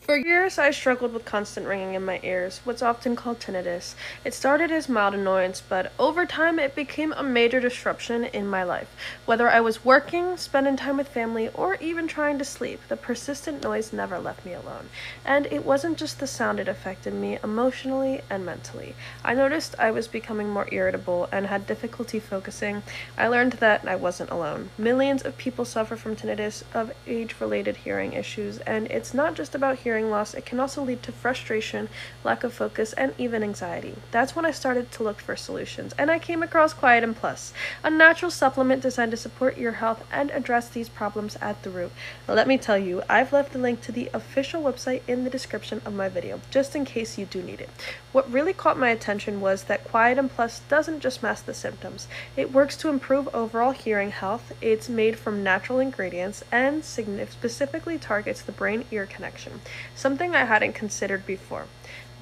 For years, I struggled with constant ringing in my ears, what's often called tinnitus. It started as mild annoyance, but over time it became a major disruption in my life. Whether I was working, spending time with family, or even trying to sleep, the persistent noise never left me alone. And it wasn't just the sound, it affected me emotionally and mentally. I noticed I was becoming more irritable and had difficulty focusing. I learned that I wasn't alone. Millions of people suffer from tinnitus, of age-related hearing issues, and it's not just about hearing loss, it can also lead to frustration, lack of focus, and even anxiety. That's when I started to look for solutions, and I came across Quietum Plus, a natural supplement designed to support ear health and address these problems at the root. Let me tell you, I've left the link to the official website in the description of my video, just in case you do need it. What really caught my attention was that Quietum Plus doesn't just mask the symptoms. It works to improve overall hearing health. It's made from natural ingredients and specifically targets the brain-ear connection, something I hadn't considered before.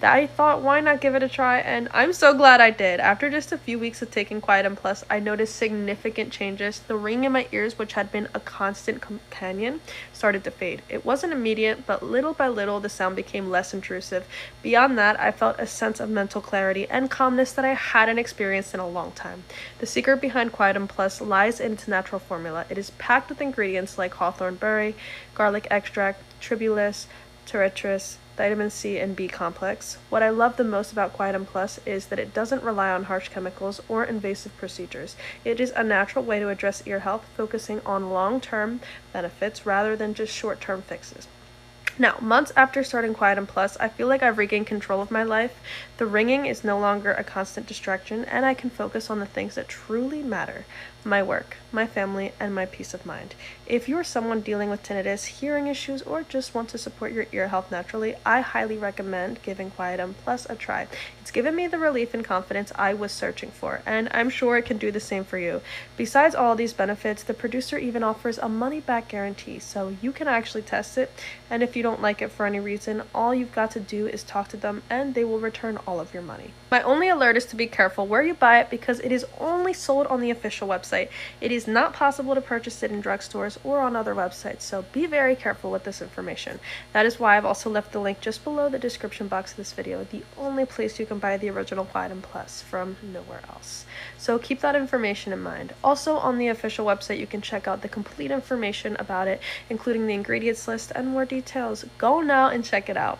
I thought, why not give it a try? And I'm so glad I did. After just a few weeks of taking Quietum Plus, I noticed significant changes. The ring in my ears, which had been a constant companion, started to fade. It wasn't immediate, but little by little, the sound became less intrusive. Beyond that, I felt a sense of mental clarity and calmness that I hadn't experienced in a long time. The secret behind Quietum Plus lies in its natural formula. It is packed with ingredients like hawthorn berry, garlic extract, tribulus, territris, vitamin C and B complex. What I love the most about Quietum Plus is that it doesn't rely on harsh chemicals or invasive procedures. It is a natural way to address ear health, focusing on long-term benefits rather than just short-term fixes. Now, months after starting Quietum Plus, I feel like I've regained control of my life. The ringing is no longer a constant distraction, and I can focus on the things that truly matter: my work, my family, and my peace of mind. If you're someone dealing with tinnitus, hearing issues, or just want to support your ear health naturally, I highly recommend giving Quietum Plus a try. It's given me the relief and confidence I was searching for, and I'm sure it can do the same for you. Besides all these benefits, the producer even offers a money-back guarantee, so you can actually test it, and if you don't like it for any reason, all you've got to do is talk to them and they will return all of your money. My only alert is to be careful where you buy it because it is only sold on the official website. It is not possible to purchase it in drugstores or on other websites, so be very careful with this information. That is why I've also left the link just below the description box of this video, the only place you can buy the original Quietum Plus from, nowhere else. So keep that information in mind. Also, on the official website, you can check out the complete information about it, including the ingredients list and more details. Go now and check it out.